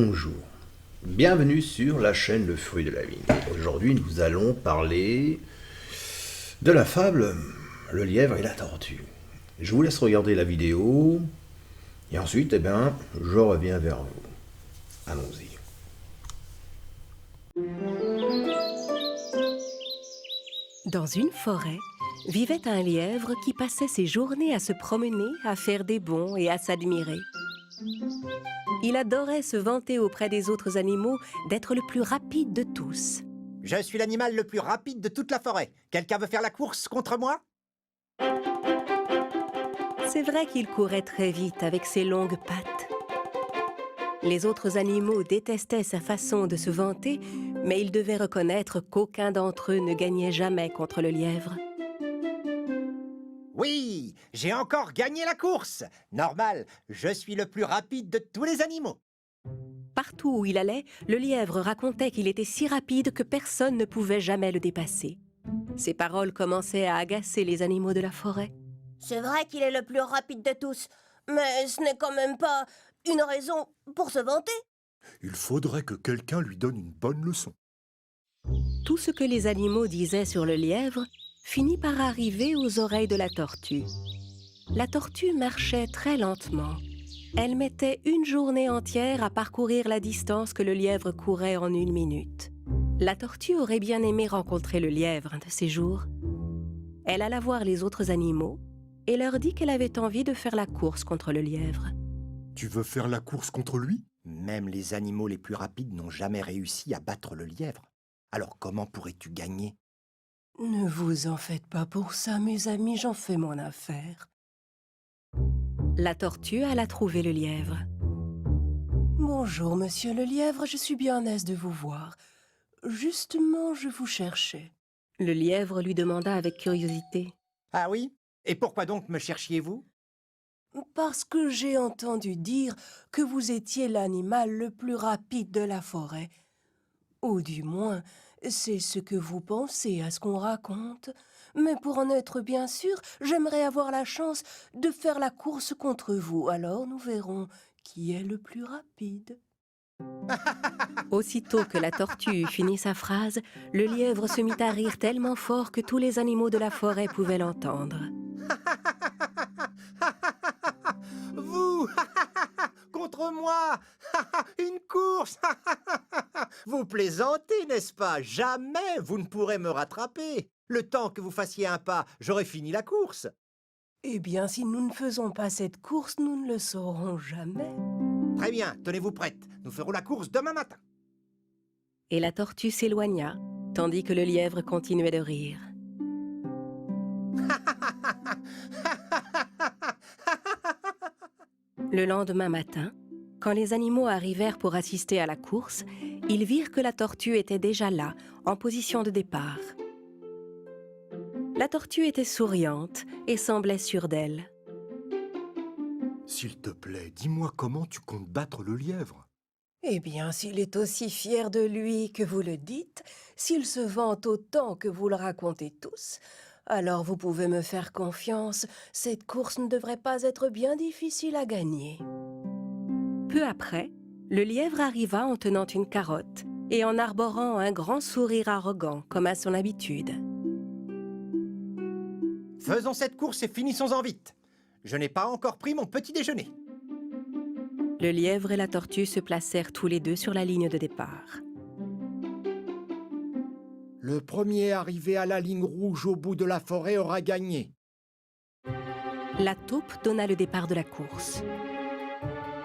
Bonjour, bienvenue sur la chaîne Le Fruit de la Vigne. Aujourd'hui nous allons parler de la fable Le lièvre et la tortue. Je vous laisse regarder la vidéo et ensuite je reviens vers vous. Allons-y. Dans une forêt, vivait un lièvre qui passait ses journées à se promener, à faire des bonds et à s'admirer. Il adorait se vanter auprès des autres animaux d'être le plus rapide de tous. Je suis l'animal le plus rapide de toute la forêt. Quelqu'un veut faire la course contre moi? C'est vrai qu'il courait très vite avec ses longues pattes. Les autres animaux détestaient sa façon de se vanter, mais il devait reconnaître qu'aucun d'entre eux ne gagnait jamais contre le lièvre. Oui, j'ai encore gagné la course. Normal, je suis le plus rapide de tous les animaux. Partout où il allait, le lièvre racontait qu'il était si rapide que personne ne pouvait jamais le dépasser. Ses paroles commençaient à agacer les animaux de la forêt. C'est vrai qu'il est le plus rapide de tous, mais ce n'est quand même pas une raison pour se vanter. Il faudrait que quelqu'un lui donne une bonne leçon. Tout ce que les animaux disaient sur le lièvre finit par arriver aux oreilles de la tortue. La tortue marchait très lentement. Elle mettait une journée entière à parcourir la distance que le lièvre courait en 1 minute. La tortue aurait bien aimé rencontrer le lièvre un de ces jours. Elle alla voir les autres animaux et leur dit qu'elle avait envie de faire la course contre le lièvre. Tu veux faire la course contre lui? Même les animaux les plus rapides n'ont jamais réussi à battre le lièvre. Alors comment pourrais-tu gagner? Ne vous en faites pas pour ça, mes amis, j'en fais mon affaire. La tortue alla trouver le lièvre. Bonjour, monsieur le lièvre, je suis bien aise de vous voir. Justement, je vous cherchais. Le lièvre lui demanda avec curiosité. Ah oui? Et pourquoi donc me cherchiez-vous? Parce que j'ai entendu dire que vous étiez l'animal le plus rapide de la forêt. Ou du moins, c'est ce que vous pensez à ce qu'on raconte. Mais pour en être bien sûr, j'aimerais avoir la chance de faire la course contre vous. Alors nous verrons qui est le plus rapide. Aussitôt que la tortue eut fini sa phrase, le lièvre se mit à rire tellement fort que tous les animaux de la forêt pouvaient l'entendre. Vous contre moi. Une course. Vous plaisantez, n'est-ce pas? Jamais vous ne pourrez me rattraper. Le temps que vous fassiez un pas, j'aurais fini la course. Eh bien, si nous ne faisons pas cette course, nous ne le saurons jamais. Très bien, tenez-vous prête. Nous ferons la course demain matin. Et la tortue s'éloigna, tandis que le lièvre continuait de rire. Le lendemain matin, quand les animaux arrivèrent pour assister à la course, ils virent que la tortue était déjà là, en position de départ. La tortue était souriante et semblait sûre d'elle. S'il te plaît, dis-moi comment tu comptes battre le lièvre. Eh bien, s'il est aussi fier de lui que vous le dites, s'il se vante autant que vous le racontez tous, alors vous pouvez me faire confiance, cette course ne devrait pas être bien difficile à gagner. Peu après, le lièvre arriva en tenant une carotte et en arborant un grand sourire arrogant, comme à son habitude. Faisons cette course et finissons-en vite. Je n'ai pas encore pris mon petit déjeuner. Le lièvre et la tortue se placèrent tous les deux sur la ligne de départ. Le premier arrivé à la ligne rouge au bout de la forêt aura gagné. La taupe donna le départ de la course.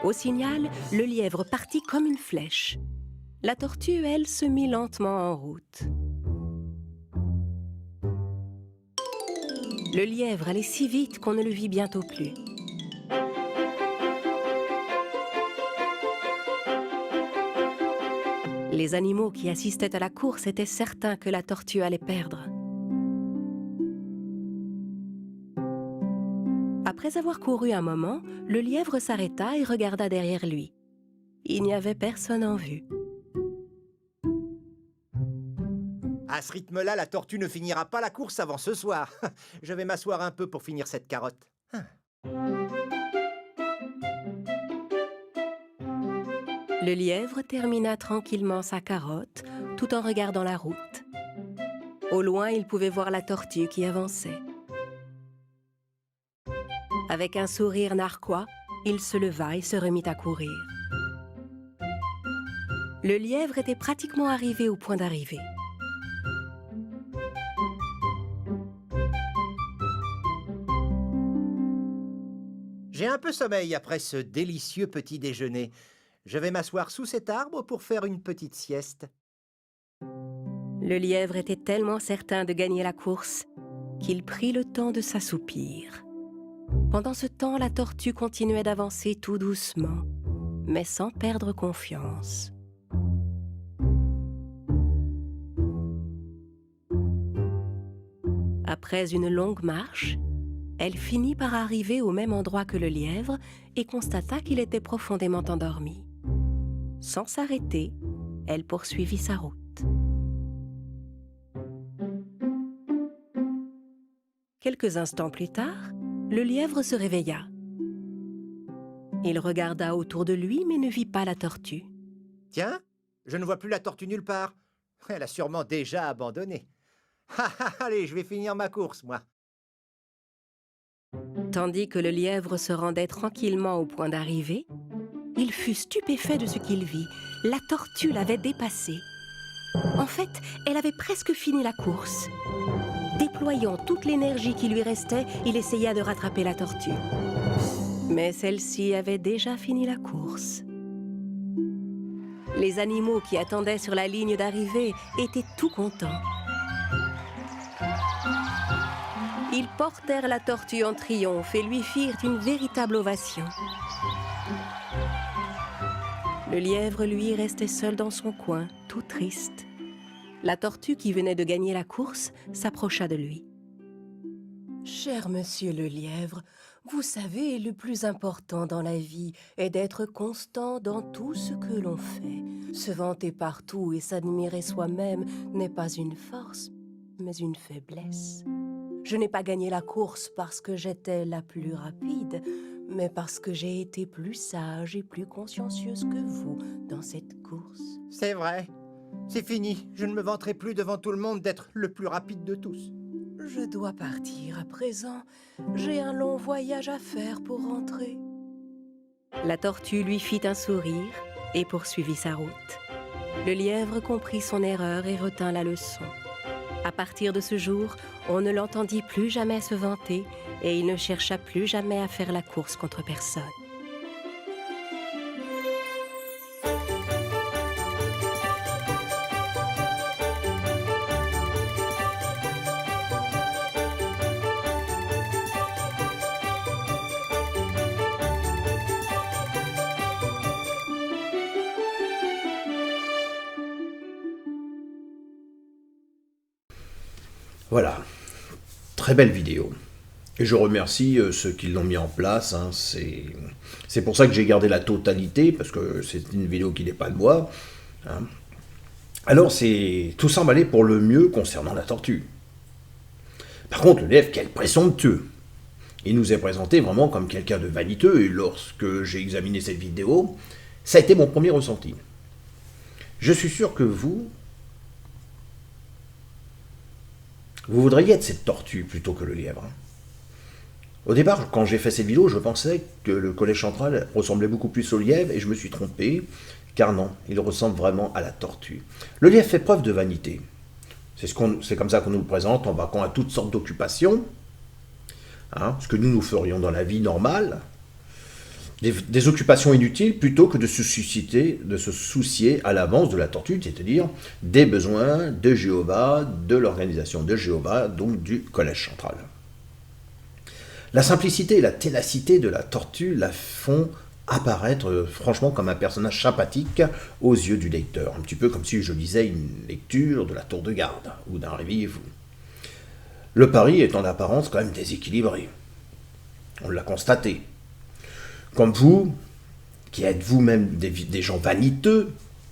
Au signal, le lièvre partit comme une flèche. La tortue, elle, se mit lentement en route. Le lièvre allait si vite qu'on ne le vit bientôt plus. Les animaux qui assistaient à la course étaient certains que la tortue allait perdre. Après avoir couru un moment, le lièvre s'arrêta et regarda derrière lui. Il n'y avait personne en vue. À ce rythme-là, la tortue ne finira pas la course avant ce soir. Je vais m'asseoir un peu pour finir cette carotte. Le lièvre termina tranquillement sa carotte tout en regardant la route. Au loin, il pouvait voir la tortue qui avançait. Avec un sourire narquois, il se leva et se remit à courir. Le lièvre était pratiquement arrivé au point d'arrivée. J'ai un peu sommeil après ce délicieux petit déjeuner. Je vais m'asseoir sous cet arbre pour faire une petite sieste. Le lièvre était tellement certain de gagner la course qu'il prit le temps de s'assoupir. Pendant ce temps, la tortue continuait d'avancer tout doucement, mais sans perdre confiance. Après une longue marche, elle finit par arriver au même endroit que le lièvre et constata qu'il était profondément endormi. Sans s'arrêter, elle poursuivit sa route. Quelques instants plus tard, le lièvre se réveilla. Il regarda autour de lui mais ne vit pas la tortue. Tiens, je ne vois plus la tortue nulle part. Elle a sûrement déjà abandonné. Allez, je vais finir ma course, moi. Tandis que le lièvre se rendait tranquillement au point d'arrivée, il fut stupéfait de ce qu'il vit. La tortue l'avait dépassé. En fait, elle avait presque fini la course. Déployant toute l'énergie qui lui restait, il essaya de rattraper la tortue. Mais celle-ci avait déjà fini la course. Les animaux qui attendaient sur la ligne d'arrivée étaient tout contents. Ils portèrent la tortue en triomphe et lui firent une véritable ovation. Le lièvre, lui, restait seul dans son coin, tout triste. La tortue, qui venait de gagner la course, s'approcha de lui. « Cher monsieur le lièvre, vous savez, le plus important dans la vie est d'être constant dans tout ce que l'on fait. Se vanter partout et s'admirer soi-même n'est pas une force, mais une faiblesse. Je n'ai pas gagné la course parce que j'étais la plus rapide, mais parce que j'ai été plus sage et plus consciencieuse que vous dans cette course. » C'est vrai. C'est fini. Je ne me vanterai plus devant tout le monde d'être le plus rapide de tous. Je dois partir à présent. J'ai un long voyage à faire pour rentrer. La tortue lui fit un sourire et poursuivit sa route. Le lièvre comprit son erreur et retint la leçon. À partir de ce jour, on ne l'entendit plus jamais se vanter et il ne chercha plus jamais à faire la course contre personne. Voilà, très belle vidéo. Et je remercie ceux qui l'ont mis en place. Hein. C'est pour ça que j'ai gardé la totalité, parce que c'est une vidéo qui n'est pas de moi. Hein. Alors, tout semble aller pour le mieux concernant la tortue. Par contre, le lièvre, quel présomptueux! Il nous est présenté vraiment comme quelqu'un de vaniteux, et lorsque j'ai examiné cette vidéo, ça a été mon premier ressenti. Je suis sûr que vous voudriez être cette tortue plutôt que le lièvre. Au départ, quand j'ai fait cette vidéo, je pensais que le collège central ressemblait beaucoup plus au lièvre, et je me suis trompé, car non, il ressemble vraiment à la tortue. Le lièvre fait preuve de vanité. C'est comme ça qu'on nous le présente, en vaquant à toutes sortes d'occupations, hein, ce que nous ferions dans la vie normale, des occupations inutiles plutôt que de se soucier à l'avance de la tortue, c'est-à-dire des besoins de Jéhovah, de l'organisation de Jéhovah, donc du collège central. La simplicité et la ténacité de la tortue la font apparaître franchement comme un personnage sympathique aux yeux du lecteur, un petit peu comme si je lisais une lecture de la tour de garde ou d'un réveillez-vous. Le pari est en apparence quand même déséquilibré. On l'a constaté. Comme vous, qui êtes vous-même des gens vaniteux,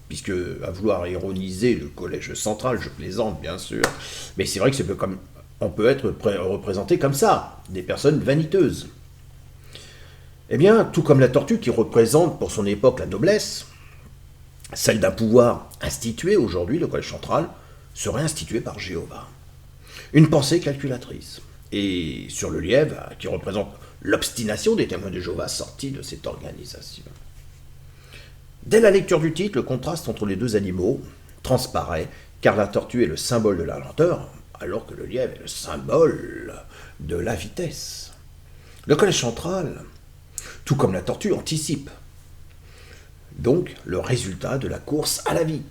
puisque à vouloir ironiser le collège central, je plaisante bien sûr, mais c'est vrai que on peut être représenté comme ça, des personnes vaniteuses. Eh bien, tout comme la tortue qui représente pour son époque la noblesse, celle d'un pouvoir institué aujourd'hui, le collège central, serait institué par Jéhovah. Une pensée calculatrice. Et sur le lièvre, qui représente l'obstination des témoins de Jéhovah sortis de cette organisation. Dès la lecture du titre, le contraste entre les deux animaux transparaît, car la tortue est le symbole de la lenteur, alors que le lièvre est le symbole de la vitesse. Le collège central, tout comme la tortue, anticipe donc le résultat de la course à la vie,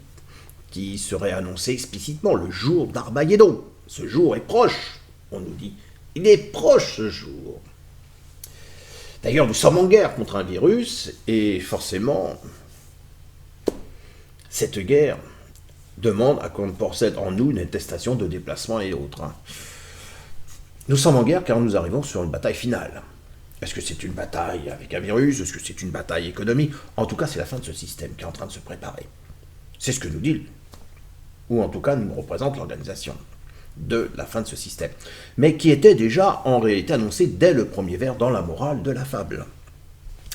qui serait annoncé explicitement le jour d'Armageddon. Ce jour est proche, on nous dit. Il est proche ce jour. D'ailleurs, nous sommes en guerre contre un virus, et forcément, cette guerre demande à qu'on possède en nous une attestation de déplacement et autres. Nous sommes en guerre car nous arrivons sur une bataille finale. Est-ce que c'est une bataille avec un virus? Est-ce que c'est une bataille économique? En tout cas, c'est la fin de ce système qui est en train de se préparer. C'est ce que nous dit, ou en tout cas nous représente l'organisation de la fin de ce système, mais qui était déjà en réalité annoncé dès le premier vers dans la morale de la fable.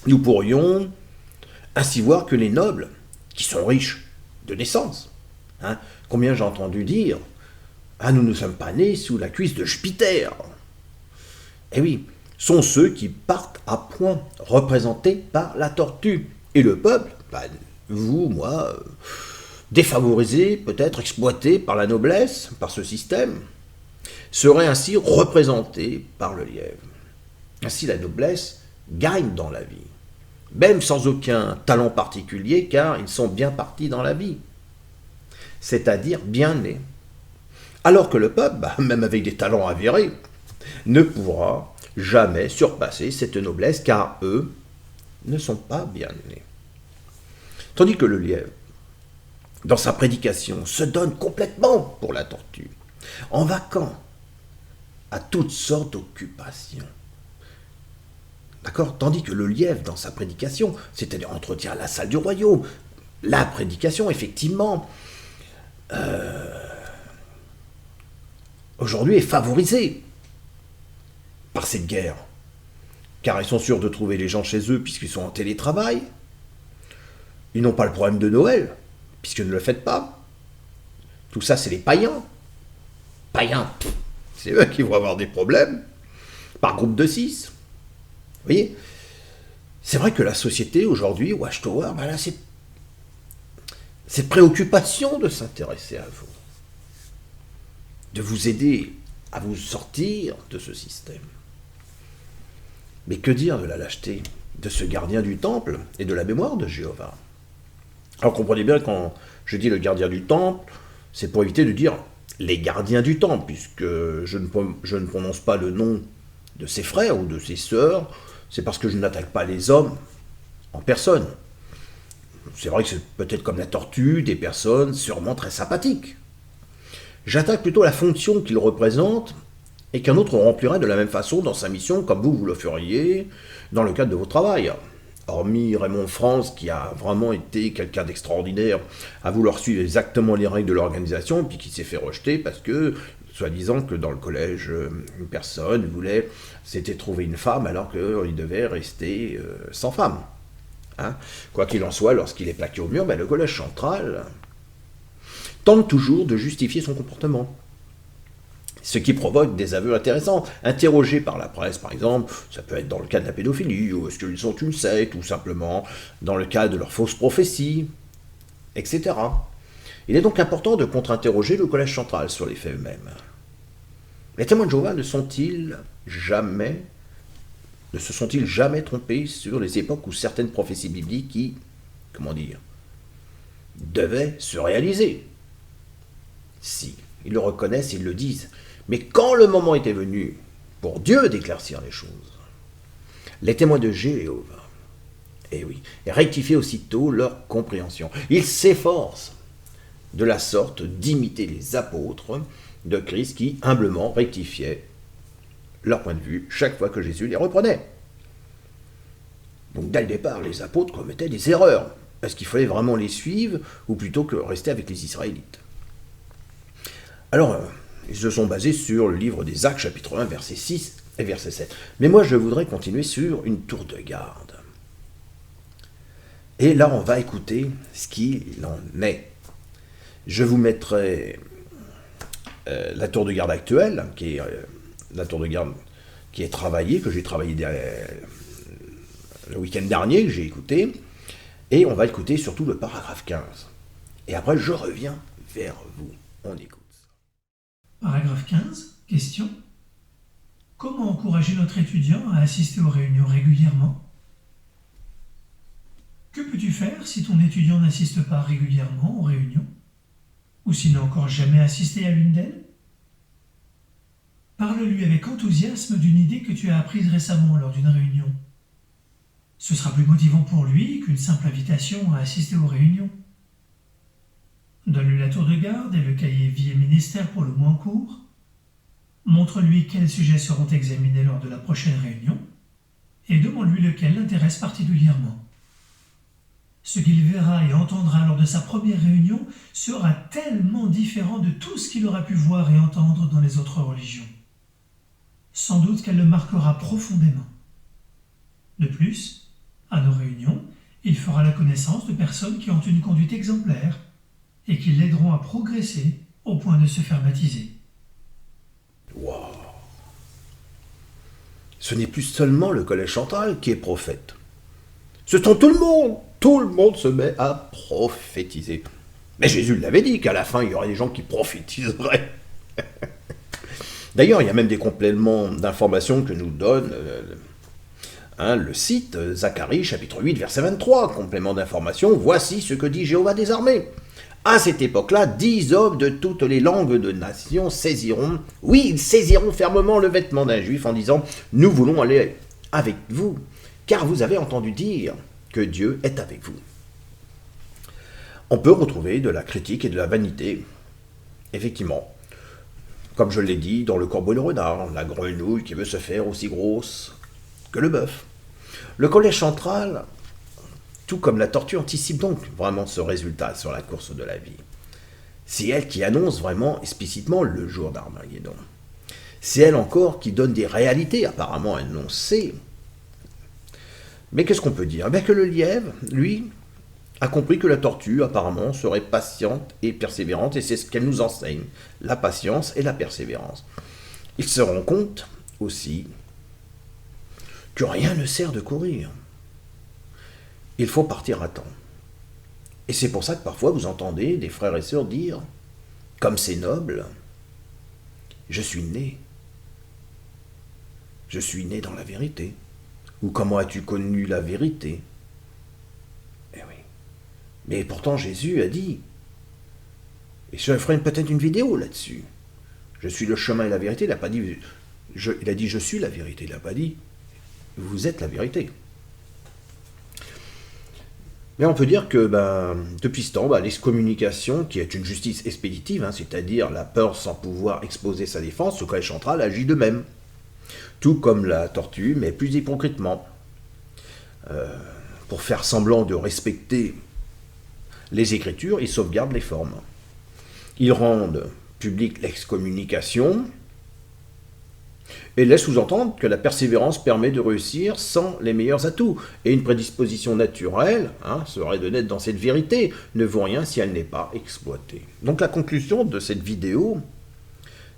Nous pourrions ainsi voir que les nobles, qui sont riches de naissance, combien j'ai entendu dire « Ah, nous ne sommes pas nés sous la cuisse de Jupiter !» Eh oui, sont ceux qui partent à point, représentés par la tortue. Et le peuple, vous, moi, défavorisés, peut-être exploités par la noblesse, par ce système, serait ainsi représenté par le lièvre. Ainsi, la noblesse gagne dans la vie, même sans aucun talent particulier, car ils sont bien partis dans la vie, c'est-à-dire bien nés. Alors que le peuple, même avec des talents avérés, ne pourra jamais surpasser cette noblesse, car eux ne sont pas bien nés. Tandis que le lièvre, dans sa prédication, se donne complètement pour la tortue, en vaquant à toutes sortes d'occupations. D'accord? Tandis que le lièvre, dans sa prédication, c'est-à-dire entretient la salle du royaume, la prédication, effectivement, aujourd'hui est favorisée par cette guerre, car ils sont sûrs de trouver les gens chez eux puisqu'ils sont en télétravail, ils n'ont pas le problème de Noël, puisqu'ils ne le fêtent pas. Tout ça, c'est les païens. Païens, c'est eux qui vont avoir des problèmes, par groupe de 6. Vous voyez? C'est vrai que la société, aujourd'hui, Watchtower, elle a cette préoccupation de s'intéresser à vous, de vous aider à vous sortir de ce système. Mais que dire de la lâcheté de ce gardien du temple et de la mémoire de Jéhovah? Alors comprenez bien, quand je dis le gardien du temple, c'est pour éviter de dire les gardiens du temple, puisque je ne prononce pas le nom de ses frères ou de ses sœurs, c'est parce que je n'attaque pas les hommes en personne. C'est vrai que c'est peut-être comme la tortue, des personnes sûrement très sympathiques. J'attaque plutôt la fonction qu'ils représentent et qu'un autre remplirait de la même façon dans sa mission, comme vous le feriez dans le cadre de votre travail. Hormis Raymond France, qui a vraiment été quelqu'un d'extraordinaire, à vouloir suivre exactement les règles de l'organisation, puis qui s'est fait rejeter parce que, soi-disant que dans le collège, une personne s'était trouvé une femme alors qu'il devait rester sans femme. Quoi qu'il en soit, lorsqu'il est plaqué au mur, le collège central tente toujours de justifier son comportement. Ce qui provoque des aveux intéressants, interrogés par la presse par exemple, ça peut être dans le cas de la pédophilie, ou est-ce qu'ils sont une secte, ou simplement dans le cas de leurs fausses prophéties, etc. Il est donc important de contre-interroger le collège central sur les faits eux-mêmes. Les témoins de Jéhovah ne se sont-ils jamais trompés sur les époques où certaines prophéties bibliques devaient se réaliser? Si, ils le reconnaissent, ils le disent. Mais quand le moment était venu pour Dieu d'éclaircir les choses, les témoins de Jéhovah, rectifiaient aussitôt leur compréhension. Ils s'efforcent de la sorte d'imiter les apôtres de Christ qui, humblement, rectifiaient leur point de vue chaque fois que Jésus les reprenait. Donc dès le départ, les apôtres commettaient des erreurs. Est-ce qu'il fallait vraiment les suivre ou plutôt que rester avec les Israélites? Alors, ils se sont basés sur le livre des Actes, chapitre 1, verset 6 et verset 7. Mais moi, je voudrais continuer sur une tour de garde. Et là, on va écouter ce qu'il en est. Je vous mettrai la tour de garde actuelle, qui est la tour de garde qui est travaillée, que j'ai travaillé le week-end dernier, que j'ai écouté. Et on va écouter surtout le paragraphe 15. Et après, je reviens vers vous. On écoute. Paragraphe 15, question. Comment encourager notre étudiant à assister aux réunions régulièrement? Que peux-tu faire si ton étudiant n'assiste pas régulièrement aux réunions? Ou s'il n'a encore jamais assisté à l'une d'elles? Parle-lui avec enthousiasme d'une idée que tu as apprise récemment lors d'une réunion. Ce sera plus motivant pour lui qu'une simple invitation à assister aux réunions. Donne-lui la tour de garde et le cahier vie et ministère pour le mois en cours. Montre-lui quels sujets seront examinés lors de la prochaine réunion et demande-lui lequel l'intéresse particulièrement. Ce qu'il verra et entendra lors de sa première réunion sera tellement différent de tout ce qu'il aura pu voir et entendre dans les autres religions. Sans doute qu'elle le marquera profondément. De plus, à nos réunions, il fera la connaissance de personnes qui ont une conduite exemplaire et qui l'aideront à progresser au point de se faire baptiser. Waouh! Ce n'est plus seulement le collège central qui est prophète. Ce sont tout le monde! Tout le monde se met à prophétiser. Mais Jésus l'avait dit qu'à la fin, il y aurait des gens qui prophétiseraient. D'ailleurs, il y a même des compléments d'informations que nous donne le site Zacharie, chapitre 8, verset 23. Complément d'information, voici ce que dit Jéhovah des armées. À cette époque-là, 10 hommes de toutes les langues de nations saisiront, oui, ils saisiront fermement le vêtement d'un juif en disant « Nous voulons aller avec vous, car vous avez entendu dire que Dieu est avec vous. » On peut retrouver de la critique et de la vanité, effectivement. Comme je l'ai dit, dans le corbeau et le renard, la grenouille qui veut se faire aussi grosse que le bœuf. Le collège central, tout comme la tortue, anticipe donc vraiment ce résultat sur la course de la vie. C'est elle qui annonce vraiment explicitement le jour d'Armageddon. C'est elle encore qui donne des réalités apparemment annoncées. Mais qu'est-ce qu'on peut dire? Que le lièvre, lui, a compris que la tortue, apparemment, serait patiente et persévérante, et c'est ce qu'elle nous enseigne, la patience et la persévérance. Il se rend compte aussi que rien ne sert de courir. Il faut partir à temps. Et c'est pour ça que parfois vous entendez des frères et sœurs dire, comme c'est noble, je suis né. Je suis né dans la vérité. Ou comment as-tu connu la vérité? Eh oui. Mais pourtant Jésus a dit, et je ferai peut-être une vidéo là-dessus, je suis le chemin et la vérité, il n'a pas dit, il a dit je suis la vérité, il n'a pas dit vous êtes la vérité. Mais on peut dire que depuis ce temps, l'excommunication, qui est une justice expéditive, c'est-à-dire la peur sans pouvoir exposer sa défense, le collège central agit de même. Tout comme la tortue, mais plus hypocritement. Pour faire semblant de respecter les Écritures, ils sauvegardent les formes. Ils rendent publique l'excommunication et laissent sous-entendre que la persévérance permet de réussir sans les meilleurs atouts. Et une prédisposition naturelle serait de naître dans cette vérité, ne vaut rien si elle n'est pas exploitée. Donc la conclusion de cette vidéo,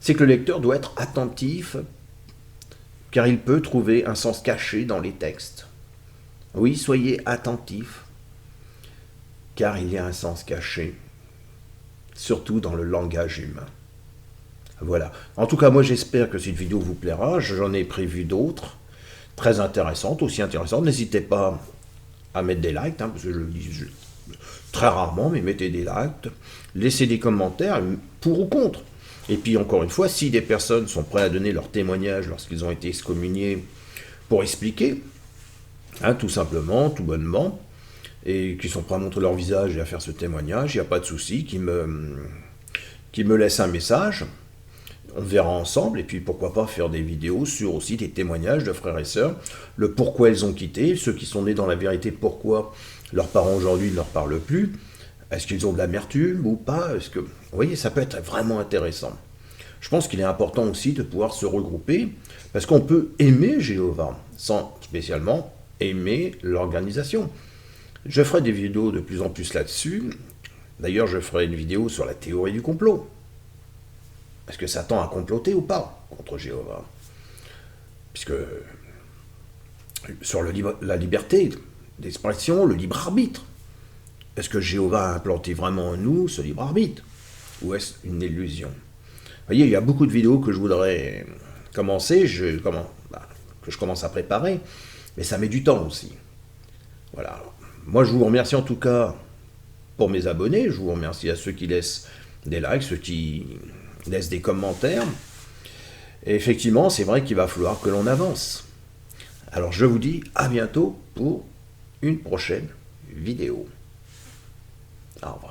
c'est que le lecteur doit être attentif, car il peut trouver un sens caché dans les textes. Oui, soyez attentifs, car il y a un sens caché, surtout dans le langage humain. Voilà. En tout cas, moi j'espère que cette vidéo vous plaira. J'en ai prévu d'autres, très intéressantes, aussi intéressantes. N'hésitez pas à mettre des likes, parce que je le dis très rarement, mais mettez des likes. Laissez des commentaires, pour ou contre. Et puis encore une fois, si des personnes sont prêtes à donner leur témoignage lorsqu'ils ont été excommuniés pour expliquer, tout simplement, tout bonnement, et qui sont prêts à montrer leur visage et à faire ce témoignage, il n'y a pas de souci, qui me laissent un message, on verra ensemble, et puis pourquoi pas faire des vidéos sur aussi des témoignages de frères et sœurs, le pourquoi elles ont quitté, ceux qui sont nés dans la vérité, pourquoi leurs parents aujourd'hui ne leur parlent plus, est-ce qu'ils ont de l'amertume ou pas? Vous voyez, ça peut être vraiment intéressant. Je pense qu'il est important aussi de pouvoir se regrouper, parce qu'on peut aimer Jéhovah, sans spécialement aimer l'organisation. Je ferai des vidéos de plus en plus là-dessus. D'ailleurs, je ferai une vidéo sur la théorie du complot. Est-ce que Satan a comploté ou pas contre Jéhovah? Puisque sur la liberté d'expression, le libre arbitre. Est-ce que Jéhovah a implanté vraiment en nous ce libre arbitre? Ou est-ce une illusion? Vous voyez, il y a beaucoup de vidéos que je voudrais commencer, que je commence à préparer, mais ça met du temps aussi. Voilà. Moi, je vous remercie en tout cas pour mes abonnés, je vous remercie à ceux qui laissent des likes, ceux qui laissent des commentaires. Et effectivement, c'est vrai qu'il va falloir que l'on avance. Alors je vous dis à bientôt pour une prochaine vidéo. Au revoir.